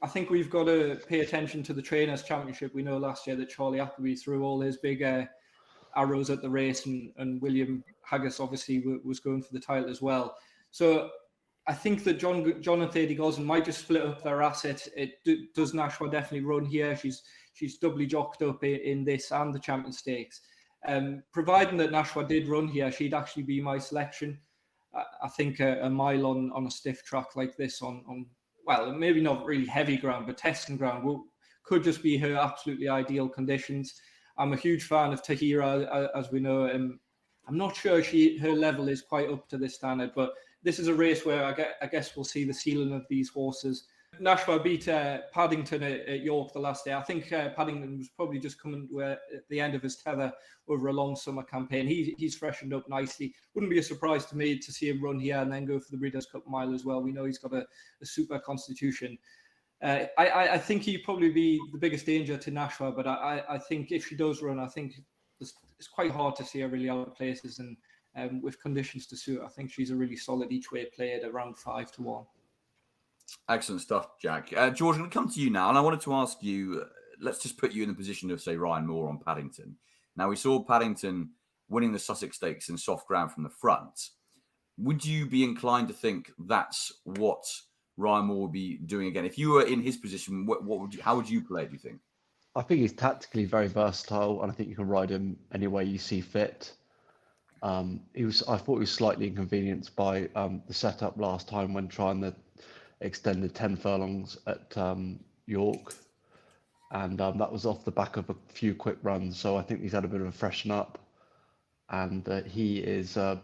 I think we've got to pay attention to the Trainers' Championship. We know last year that Charlie Appleby threw all his big arrows at the race, and William Haggis obviously was going for the title as well. So I think that John and Thady Gosden might just split up their assets. Does Nashwa definitely run here? She's doubly jocked up in this and the Champion Stakes. Providing that Nashwa did run here, she'd actually be my selection. I think a mile on a stiff track like this on well, maybe not really heavy ground, but testing ground could just be her absolutely ideal conditions. I'm a huge fan of Tahira, as we know. I'm not sure her level is quite up to this standard, but this is a race where I guess we'll see the ceiling of these horses. Nashwa beat Paddington at York the last day. I think Paddington was probably just coming to at the end of his tether over a long summer campaign. He's freshened up nicely. Wouldn't be a surprise to me to see him run here and then go for the Breeders' Cup Mile as well. We know he's got a super constitution. I think he'd probably be the biggest danger to Nashwa, but I think if she does run, I think it's quite hard to see her really out of places, and with conditions to suit, I think she's a really solid each way play at around 5-1. Excellent stuff, Jack. George, I'm going to come to you now, and I wanted to ask you, let's just put you in the position of, say, Ryan Moore on Paddington. Now, we saw Paddington winning the Sussex Stakes in soft ground from the front. Would you be inclined to think that's what Ryan Moore would be doing again? If you were in his position, how would you play it, do you think? I think he's tactically very versatile, and I think you can ride him any way you see fit. I thought he was slightly inconvenienced by the setup last time when trying the extended 10 furlongs at York, and that was off the back of a few quick runs, so I think he's had a bit of a freshen up, and he is a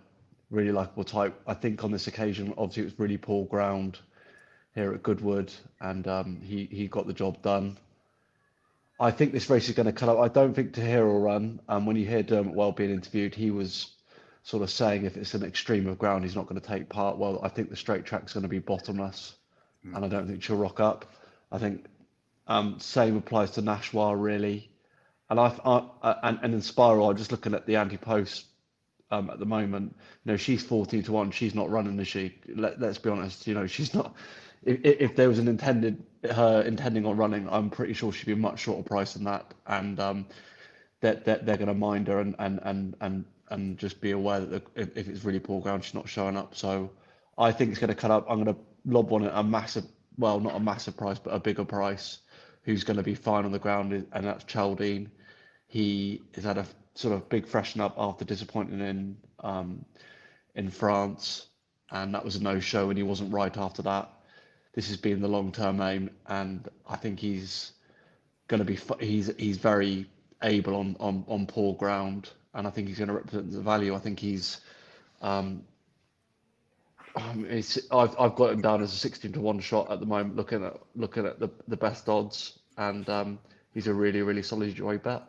really likeable type. I think on this occasion, obviously it was really poor ground, here at Goodwood, and he got the job done. I think this race is going to cut up. I don't think Tahir will run. When you hear Dermot Well being interviewed, he was sort of saying if it's an extreme of ground, he's not going to take part. Well, I think the straight track's going to be bottomless, and I don't think she'll rock up. I think same applies to Nashwa really, and and in Spiral, I'm just looking at the anti-post at the moment. She's 14-1. She's not running, is she? Let's be honest. She's not. If there was her intending on running, I'm pretty sure she'd be much shorter price than that, and they're going to mind her and just be aware that if it's really poor ground, she's not showing up. So I think it's going to cut up. I'm going to lob on it a massive, well, not a massive price, but a bigger price. Who's going to be fine on the ground, and that's Chaldine. He has had a sort of big freshen up after disappointing in France, and that was a no-show, and he wasn't right after that. This has been the long-term aim, and I think he's going to be. He's very able on poor ground, and I think he's going to represent the value. I think he's. I've got him down as a 16-1 shot at the moment, looking at the best odds, and he's a really, really solid joy bet.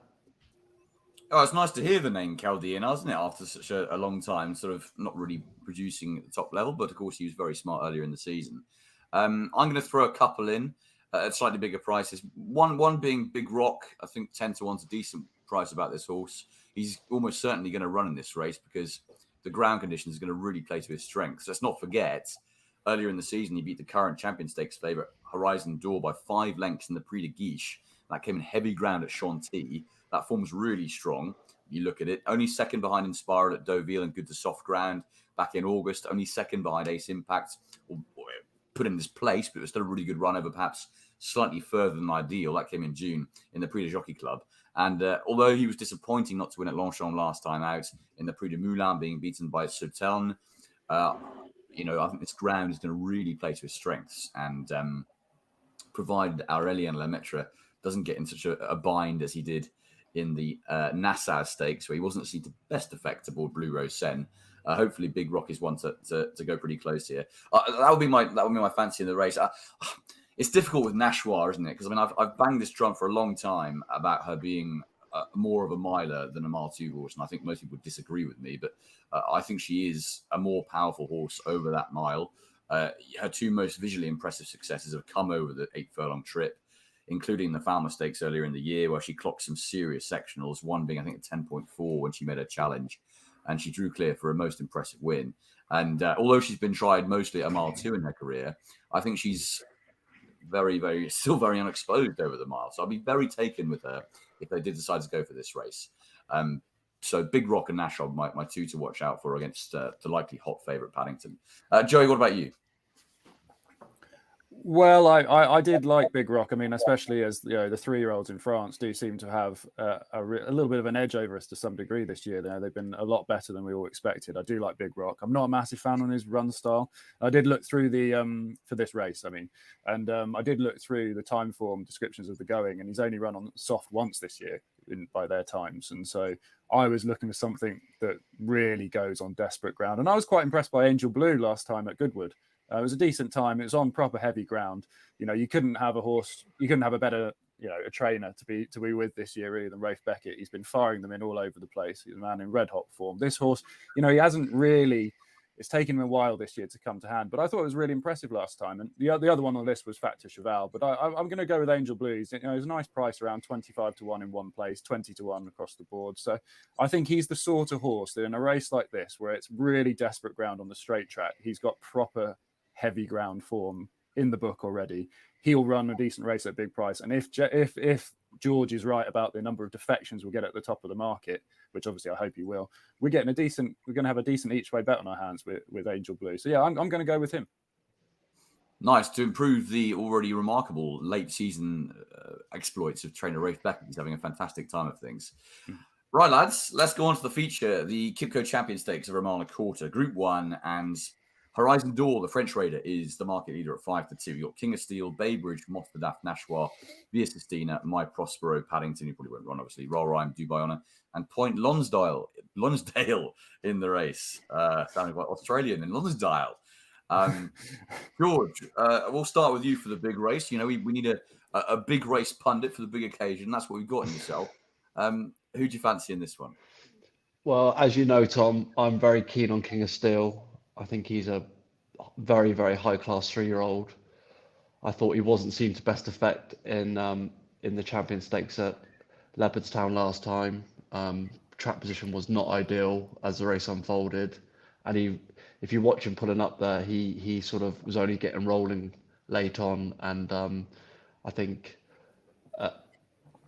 Oh, it's nice to hear the name Chaldean, isn't it? After such a long time, sort of not really producing at the top level, but of course he was very smart earlier in the season. I'm going to throw a couple in at slightly bigger prices. One being Big Rock. I think 10-1's a decent price about this horse. He's almost certainly going to run in this race because the ground conditions are going to really play to his strengths. Let's not forget, earlier in the season, he beat the current Champion Stakes favourite Horizon D'Or by 5 lengths in the Prix de Guiche. That came in heavy ground at Chantilly. That form's really strong. You look at it, only second behind Inspiral at Deauville and good to soft ground back in August. Only second behind Ace Impact, or put in this place, but it was still a really good run over perhaps slightly further than ideal. That came in June in the Prix de Jockey Club. And although he was disappointing not to win at Longchamp last time out in the Prix de Moulin, being beaten by Sauternes, I think this ground is going to really play to his strengths. And provided Aurélien Lemaitre doesn't get in such a bind as he did in the Nassau Stakes, where he wasn't seen to best effect aboard Blue Rose Sen. Hopefully, Big Rock is one to go pretty close here. That would be my fancy in the race. It's difficult with Nashwa, isn't it? Because I've banged this drum for a long time about her being more of a miler than a Mile 2 horse, and I think most people would disagree with me. But I think she is a more powerful horse over that mile. Her two most visually impressive successes have come over the 8 furlong trip, including the Falmouth Stakes earlier in the year, where she clocked some serious sectionals. One being, I think, a 10.4 when she made her challenge. And she drew clear for a most impressive win. And although she's been tried mostly at a Mile 2 in her career, I think she's still very unexposed over the mile. So I'll be very taken with her if they did decide to go for this race. So Big Rock and Nash are my two to watch out for against the likely hot favourite Paddington. Joey, what about you? Well, I did like Big Rock. I mean, especially as the 3-year-olds in France do seem to have a little bit of an edge over us to some degree this year. They've been a lot better than we all expected. I do like Big Rock. I'm not a massive fan on his run style. I did look through the for this race. I did look through the time form descriptions of the going, and he's only run on soft once this year by their times. And so I was looking for something that really goes on desperate ground. And I was quite impressed by Angel Blue last time at Goodwood. It was a decent time. It was on proper heavy ground. You couldn't have a better, a trainer to be with this year really than Rafe Beckett. He's been firing them in all over the place. He's a man in red hot form. This horse, he hasn't really. It's taken him a while this year to come to hand, but I thought it was really impressive last time. And the other one on the list was Factor Cheval, but I'm going to go with Angel Blue. He's a nice price, around 25-1 in one place, 20-1 across the board. So I think he's the sort of horse that in a race like this, where it's really desperate ground on the straight track, he's got proper heavy ground form in the book already. He'll run a decent race at big price. And if George is right about the number of defections we'll get at the top of the market, which obviously I hope he will, we're going to have a decent each way bet on our hands with Angel Blue. So yeah, I'm going to go with him. Nice to improve the already remarkable late season exploits of trainer Rafe Beckett. He's having a fantastic time of things. Right, lads, let's go on to the feature. The QIPCO Champion Stakes of Romana Quarter, Group 1, and Horizon D'Or, the French raider, is the market leader at 5-2. You've got King of Steel, Baybridge, Mostadaf, Nashwa, Via Sistina, My Prospero, Paddington, you probably won't run, obviously, Roll Rhyme, Dubai Honor, and Point Lonsdale in the race. Sounding quite Australian in Lonsdale. George, we'll start with you for the big race. You know, we need a big race pundit for the big occasion. That's what we've got in yourself. Who do you fancy in this one? Well, as you know, Tom, I'm very keen on King of Steel. I think he's a very, very high-class 3-year-old. I thought he wasn't seen to best effect in the Champion Stakes at Leopardstown last time. Track position was not ideal as the race unfolded, and if you watch him pulling up there, he sort of was only getting rolling late on, and I think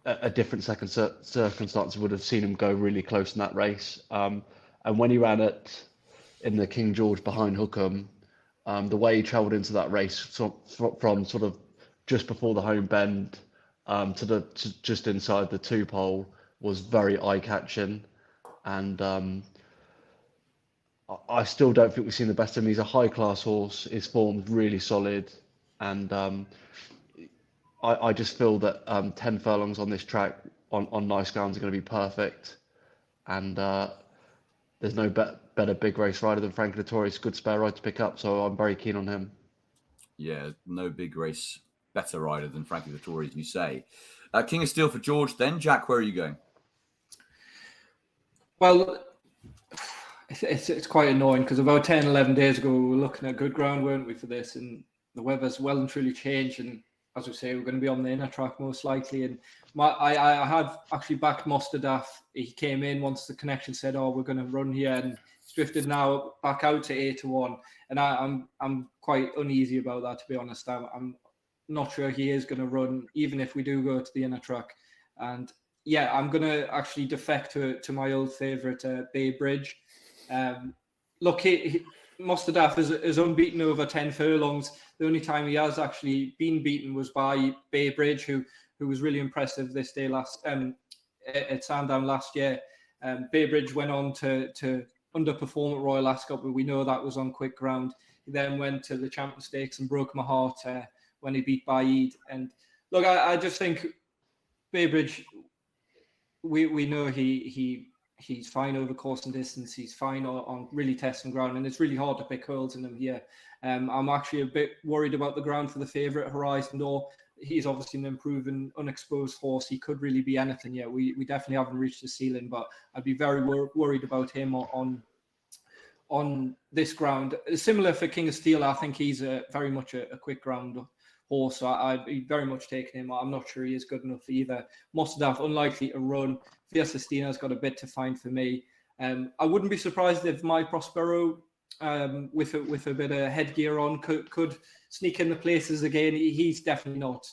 a different circumstance would have seen him go really close in that race. And when he ran it in the King George behind Hookham, the way he travelled into that race from sort of just before the home bend to just inside the 2-pole was very eye-catching, and I still don't think we've seen the best of him. He's a high-class horse. His form's really solid, and I just feel that 10 furlongs on this track on nice grounds are going to be perfect, and there's no better big race rider than Frankie Dettori. Good spare ride to pick up, so I'm very keen on him. Yeah, no big race better rider than Frankie Dettori, as you say. King of Steel for George then. Jack, where are you going? Well, it's quite annoying because about 10, 11 days ago, we were looking at good ground, weren't we, for this? And the weather's well and truly changed. And as we say, we're going to be on the inner track most likely. And I had actually backed Mostadaf. He came in once the connection said, "Oh, we're going to run here," and he's drifted now back out to 8-1. And I'm quite uneasy about that, to be honest. I'm not sure he is going to run, even if we do go to the inner track. And yeah, I'm going to actually defect to my old favourite, Bay Bridge. Look, Mostadaf is unbeaten over 10 furlongs. The only time he has actually been beaten was by Bay Bridge, who was really impressive this day at Sandown last year. Bay Bridge went on to underperform at Royal Ascot, but we know that was on quick ground. He then went to the Champion Stakes and broke my heart when he beat Baid. And look, I just think Bay Bridge, we know he's fine over course and distance. He's fine on really testing ground, and it's really hard to pick hurdles in him here. I'm actually a bit worried about the ground for the favourite, Horizon Door. He's obviously an improving, unexposed horse. He could really be anything yet. We definitely haven't reached the ceiling, but I'd be very worried about him on this ground. Similar for King of Steel, I think he's very much a quick ground horse, so I'd be very much taking him. I'm not sure he is good enough either. Mostadaf, unlikely to run. Fierce Estina's got a bit to find for me. I wouldn't be surprised if My Prospero, with a bit of headgear on, could sneak in the places again. He's definitely not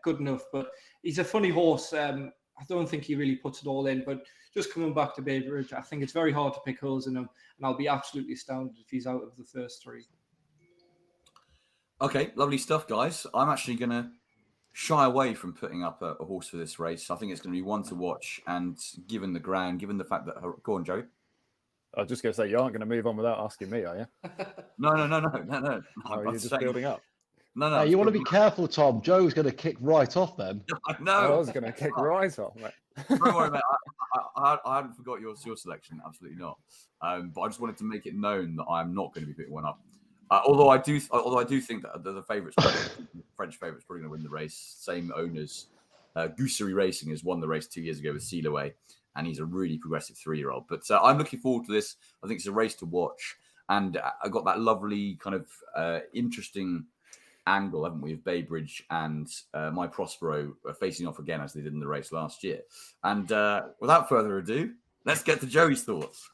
good enough, but he's a funny horse. I don't think he really puts it all in, but just coming back to Bay Bridge, I think it's very hard to pick holes in him, and I'll be absolutely astounded if he's out of the first 3. Okay, lovely stuff, guys. I'm actually going to shy away from putting up a horse for this race. I think it's going to be one to watch, and given the ground, given the fact that... Go on, Joe. I was just going to say, you aren't going to move on without asking me, are you? No. Oh, you're just building up. No. Hey, you want to be careful, Tom. Joe's going to kick right off then. No. I was going to kick right off, mate. Don't worry, mate. I haven't forgot your selection. Absolutely not. But I just wanted to make it known that I'm not going to be picking one up. Although I do think that the favourites, French favourites, probably going to win the race. Same owners. Goosery Racing has won the race 2 years ago with Sealaway, and he's a really progressive 3-year-old. But I'm looking forward to this. I think it's a race to watch, and I got that lovely kind of interesting angle, haven't we, of Bay Bridge and My Prospero facing off again as they did in the race last year. And without further ado, let's get to Joey's thoughts.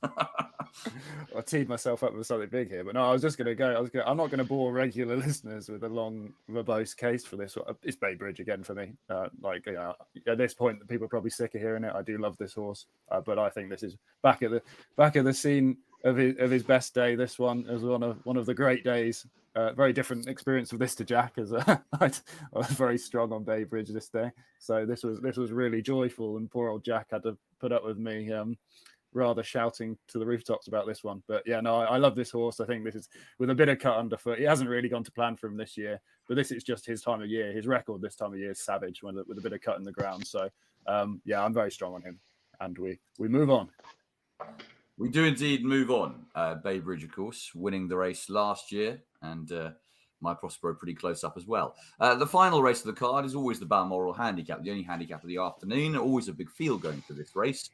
I teed myself up with something big here, but no, I was just going to go. I'm not going to bore regular listeners with a long, verbose case for this. It's Bay Bridge again for me. At this point, people are probably sick of hearing it. I do love this horse, but I think this is back at the scene of his best day. This one is one of the great days. Very different experience of this to Jack, as I was very strong on Bay Bridge this day. So this was really joyful, and poor old Jack had to put up with me rather shouting to the rooftops about this one. But yeah, no, I love this horse. I think this is with a bit of cut underfoot. He hasn't really gone to plan for him this year, but this is just his time of year. His record this time of year is savage with a bit of cut in the ground. So yeah, I'm very strong on him, and we move on. We do indeed move on. Baybridge, of course, winning the race last year, and my Prospero pretty close up as well. The final race of the card is always the Balmoral Handicap, the only handicap of the afternoon. Always a big field going for this race,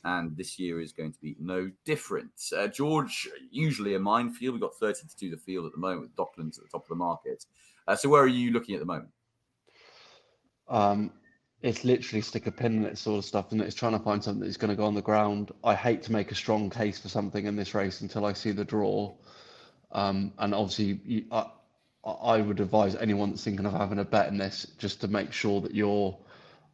and this year is going to be no different. George, usually a minefield. We've got 30 to do the field at the moment with Docklands at the top of the market. So where are you looking at the moment? It's literally stick a pin in it sort of stuff, and it's trying to find something that's going to go on the ground. I hate to make a strong case for something in this race until I see the draw. And obviously, I would advise anyone that's thinking of having a bet in this just to make sure that you're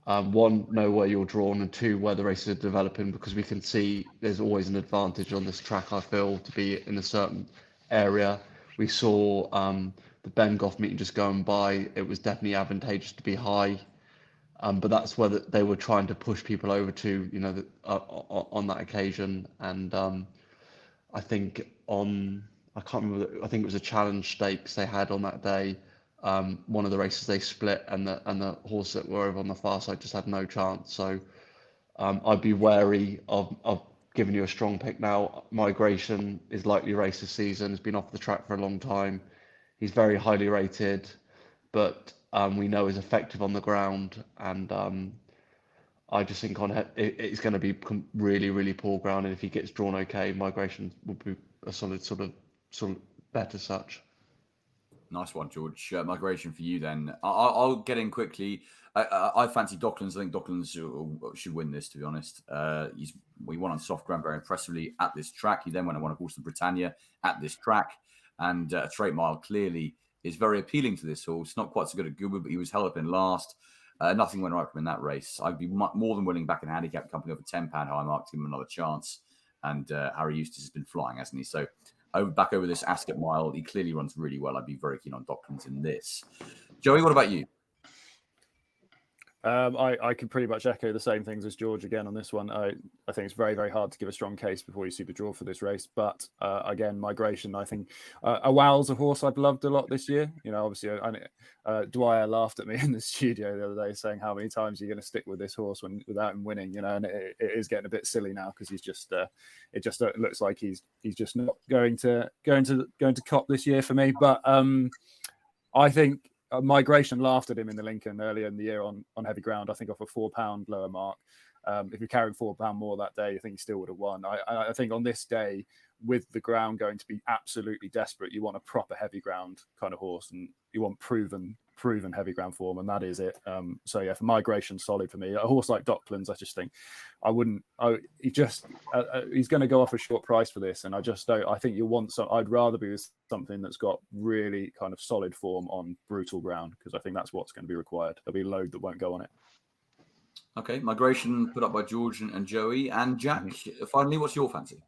one, know where you're drawn, and two, where the races are developing, because we can see there's always an advantage on this track, I feel, to be in a certain area. We saw the Bengoff meeting just going by. It was definitely advantageous to be high. But that's where they were trying to push people over to, on that occasion. And I think I can't remember, I think it was a challenge stakes they had on that day. One of the races they split, and the horse that were over on the far side just had no chance. So I'd be wary of giving you a strong pick now. Migration is likely race this season. Has been off the track for a long time. He's very highly rated, but we know is effective on the ground, and I just think it's going to be really, really poor ground, and if he gets drawn okay, Migration would be a solid sort of bet as such. Nice one, George. Migration for you then. I'll get in quickly. I fancy Docklands. I think Docklands should win this, to be honest. He won on soft ground very impressively at this track. He then went and won, of course, the Britannia at this track. And a Straight Mile clearly is very appealing to this horse. Not quite so good at Goodwood, but he was held up in last. Nothing went right for him in that race. I'd be more than willing back in handicap company over £10 high mark to give him another chance. And Harry Eustace has been flying, hasn't he? So back over this Ascot Mile, he clearly runs really well. I'd be very keen on Docklands in this. Joey, what about you? I could pretty much echo the same things as George again on this one. I think it's very, very hard to give a strong case before you see the draw for this race. But again, Migration, I think Awowl's a horse I've loved a lot this year. Obviously, Dwyer laughed at me in the studio the other day saying how many times you're going to stick with this horse without him winning. And it is getting a bit silly now because he's just it just looks like he's just not going to cop this year for me. But I think Migration laughed at him in the Lincoln earlier in the year on heavy ground, I think off a £4 lower mark. If you carried £4 more that day, I think he still would have won. I think on this day, with the ground going to be absolutely desperate, you want a proper heavy ground kind of horse, and you want proven heavy ground form, and that is it. So yeah, for Migration, solid for me. A horse like Docklands, I just think he's going to go off a short price for this, and I just don't. I think you want some. I'd rather be with something that's got really kind of solid form on brutal ground, because I think that's what's going to be required. There'll be a load that won't go on it. Okay, Migration put up by George and Joey. And Jack, finally, what's your fancy?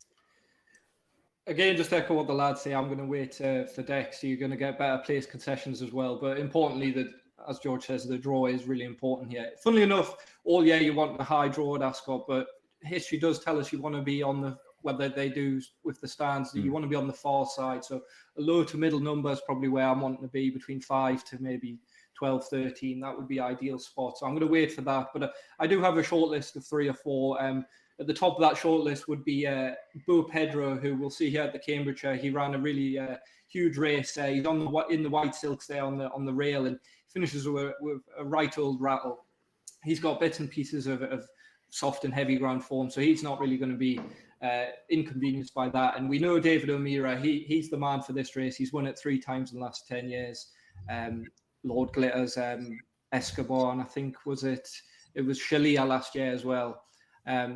Again, just echo what the lads say. I'm going to wait for Dex. So you're going to get better place concessions as well. But importantly, as George says, the draw is really important here. Funnily enough, all year you want the high draw at Ascot, but history does tell us you want to be on whether they do with the stands, you want to be on the far side. So a low to middle number is probably where I'm wanting to be, between 5 to maybe 12, 13. That would be ideal spot. So I'm going to wait for that. But I do have a short list of 3 or 4. At the top of that shortlist would be Bo Pedro, who we'll see here at the Cambridgeshire. He ran a really huge race. He's in the white silks there on the rail, and finishes with a right old rattle. He's got bits and pieces of soft and heavy ground form, so he's not really going to be inconvenienced by that. And we know David O'Meara, he's the man for this race. He's won it 3 times in the last 10 years. Lord Glitter's Escobar, and I think it was Shalia last year as well.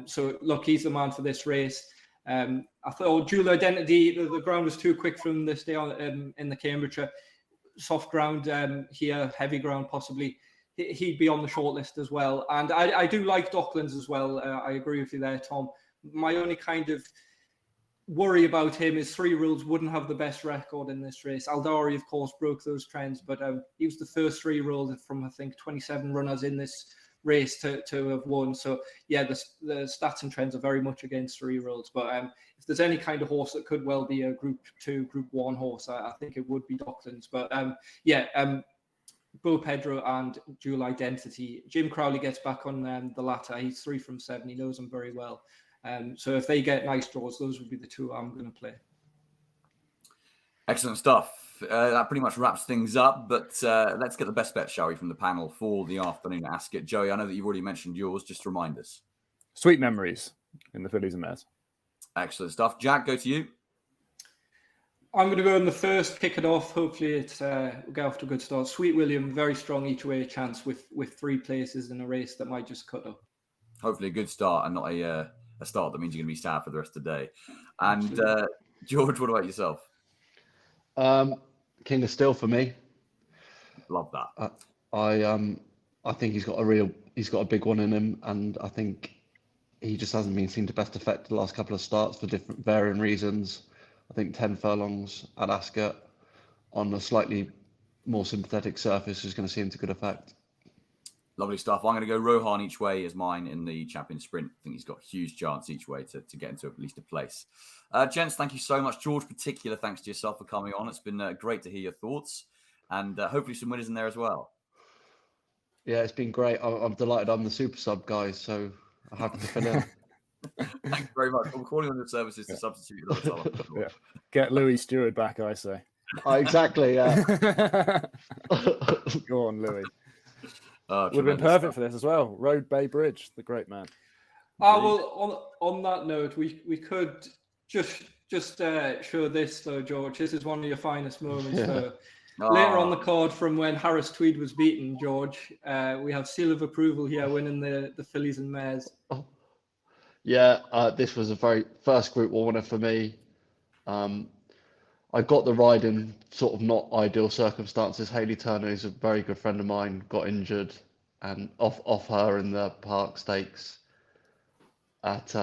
So look, he's the man for this race. I thought Dual Identity, the ground was too quick from this day on in the Cambridgeshire. Soft ground here, heavy ground possibly. He'd be on the shortlist as well. And I do like Docklands as well. I agree with you there, Tom. My only kind of worry about him is 3 Rules wouldn't have the best record in this race. Aldari, of course, broke those trends, but he was the first 3 Rules from, I think, 27 runners in this race to have won. So yeah, the stats and trends are very much against 3 Rules. But if there's any kind of horse that could well be a Group 2, Group 1 horse, I think it would be Docklands. But Bo Pedro and Dual Identity. Jim Crowley gets back on the latter. He's 3 from 7. He knows him very well. So if they get nice draws, those would be the two I'm going to play. Excellent stuff. That pretty much wraps things up, but let's get the best bet, shall we, from the panel for the afternoon at Ascot. Joey, I know that you've already mentioned yours. Just remind us. Sweet memories in the Fillies and Mares. Excellent stuff. Jack, go to you. I'm going to go in the first, kick it off. Hopefully we'll get off to a good start. Sweet William, very strong each way chance with 3 places in a race that might just cut up. Hopefully a good start and not a start that means you're going to be sad for the rest of the day. And George, what about yourself? King of Steel for me. Love that. I think he's got a big one in him, and I think he just hasn't been seen to best effect the last couple of starts for different varying reasons. I think 10 furlongs at Ascot on a slightly more sympathetic surface is going to see him to good effect. Lovely stuff. I'm going to go Rohan each way as mine in the champion sprint. I think he's got a huge chance each way to get into at least a place. Gents, thank you so much. George, particular thanks to yourself for coming on. It's been great to hear your thoughts, and hopefully some winners in there as well. Yeah, it's been great. I'm delighted I'm the super sub, guys, so I'm happy to fill in. Thanks very much. I'm calling on your services to substitute you another time. Yeah. Get Louis Stewart back, I say. Exactly, yeah. Go on, Louis. Would have been perfect for this as well. Road Bay Bridge, the great man. Well, on that note, we could just show this though, George. This is one of your finest moments. So later on the card from when Harris Tweed was beaten, George, we have seal of approval here, winning the Fillies and Mares. Yeah, this was a very first Group 1 winner for me. I got the ride in sort of not ideal circumstances. Hayley Turner is a very good friend of mine, got injured, and off her in the Park Stakes at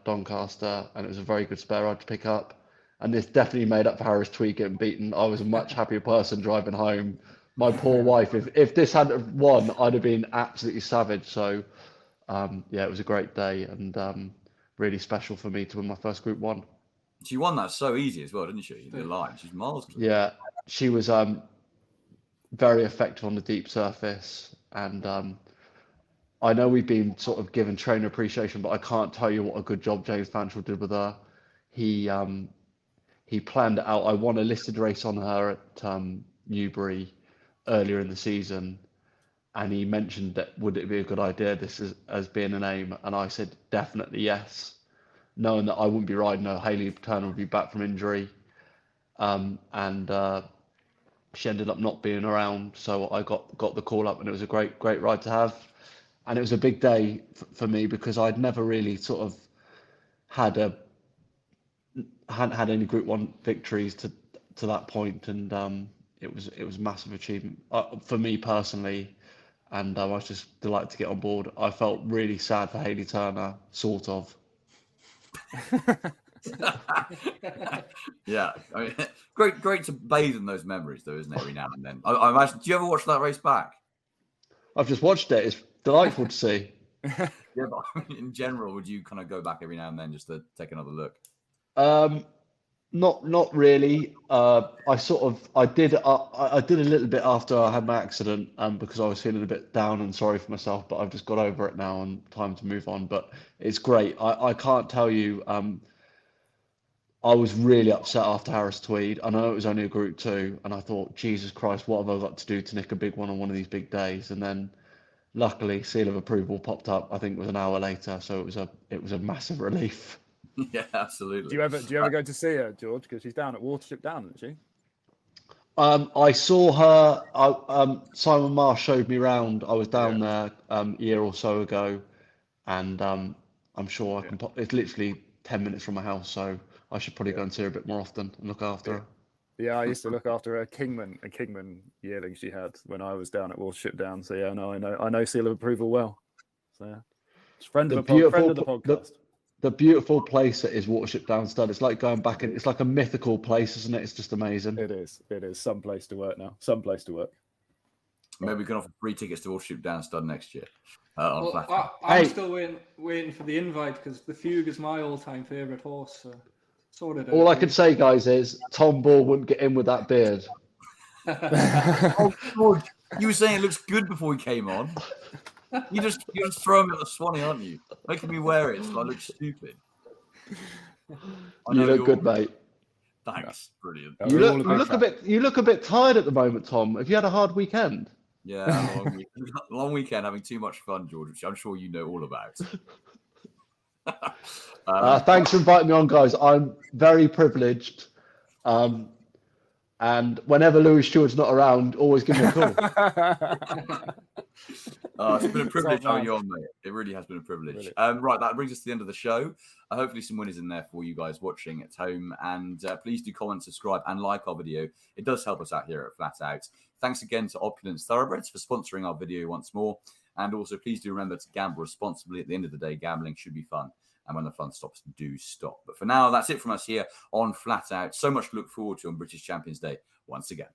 Doncaster, and it was a very good spare ride to pick up. And this definitely made up for Harris Tweed getting beaten. I was a much happier person driving home. My poor wife, if this hadn't won, I'd have been absolutely savage. So, it was a great day and really special for me to win my first Group 1. She won that so easy as well, didn't she? The line, she's miles clear. Yeah, she was very effective on the deep surface, and I know we've been sort of given trainer appreciation, but I can't tell you what a good job James Fanchel did with her. He planned it out. I won a listed race on her at Newbury earlier in the season, and he mentioned that would it be a good idea this as being an aim, and I said definitely yes, knowing that I wouldn't be riding her. Hayley Turner would be back from injury, and she ended up not being around, so I got the call up, and it was a great ride to have. And it was a big day for me because I'd never really sort of hadn't had any Group 1 victories to that point, and it was a massive achievement for me personally, and I was just delighted to get on board. I felt really sad for Hayley Turner, sort of. Yeah, I mean, great to bathe in those memories, though, isn't it? Every now and then. I imagine. Do you ever watch that race back? I've just watched it. It's delightful to see. Yeah, but I mean, in general, would you kind of go back every now and then just to take another look? Not really. I did a little bit after I had my accident, because I was feeling a bit down and sorry for myself. But I've just got over it now and time to move on. But it's great. I can't tell you. I was really upset after Harris Tweed. I know it was only a Group 2, and I thought, Jesus Christ, what have I got to do to nick a big one on one of these big days? And then, luckily, seal of approval popped up. I think it was an hour later, so it was a massive relief. Yeah, absolutely. Do you ever go to see her, George? Because she's down at Watership Down, isn't she? I saw her. Simon Marsh showed me round. I was down there a year or so ago, and I'm sure I can. It's literally 10 minutes from my house, so I should probably go and see her a bit more often and look after her. Yeah, I used to look after a Kingman yearling she had when I was down at Watership Down. So yeah, no, I know seal of approval well. So yeah. It's friend of the podcast. The beautiful place that is Watership Down Stud. It's like going back, and it's like a mythical place, isn't it? It's just amazing. It is. Some place to work now. Some place to work. Maybe we can offer free tickets to Watership Down Stud next year. On I'm still waiting for the invite because the Fugue is my all-time favourite horse. So sorted. All I can say, guys, is Tom Ball wouldn't get in with that beard. Oh, George, you were saying it looks good before we came on. You're just throwing me at the Swanee, aren't you? Making me wear it so I look stupid. You look good, mate. Thanks, brilliant. You look a bit tired at the moment, Tom. Have you had a hard weekend? Yeah, long weekend, having too much fun, George, which I'm sure you know all about. Thanks for inviting me on, guys. I'm very privileged. And whenever Louis Stewart's not around, always give me a call. It's been a privilege having you on, mate. It really has been a privilege. Right, that brings us to the end of the show. Hopefully some winners in there for you guys watching at home. And please do comment, subscribe, and like our video. It does help us out here at Flat Out. Thanks again to Opulence Thoroughbreds for sponsoring our video once more. And also, please do remember to gamble responsibly. At the end of the day, gambling should be fun. And when the fun stops, do stop. But for now, that's it from us here on Flat Out. So much to look forward to on British Champions Day once again.